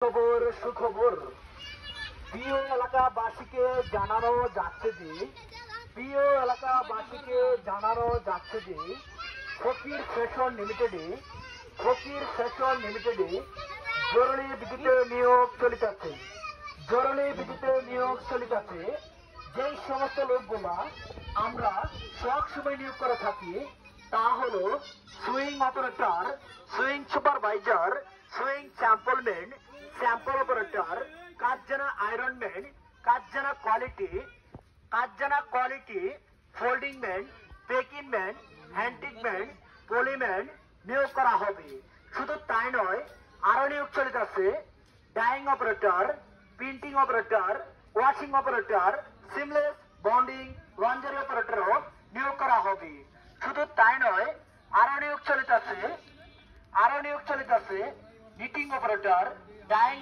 খবর সুখবর প্রিয় এলাকাবাসীকে জানানো যাচ্ছে যে ফকির ফ্যাশন লিমিটেডে জরুরি ভিত্তিতে নিয়োগ চলিতেছে। যেই সমস্ত লোকগুলা আমরা সবসময় নিয়োগ করে থাকি তা হলো sewing operator, sewing supervisor, sewing sample operator, কাজ জানা আয়রনম্যান, কাজ জানা quality, folding man, packing man, handing man, poly man নিয়োগ করা হবে। শুধু তাই নয়, আরো নিয়োগ চলিতেছে dyeing operator, printing operator, washing operator, seamless bonding, laundry অপারেটরও নিয়োগ করা হবে। শুধু তাই নয়, আরো নিয়োগ চলিতেছে নিটিং অপারেটর, ডাইং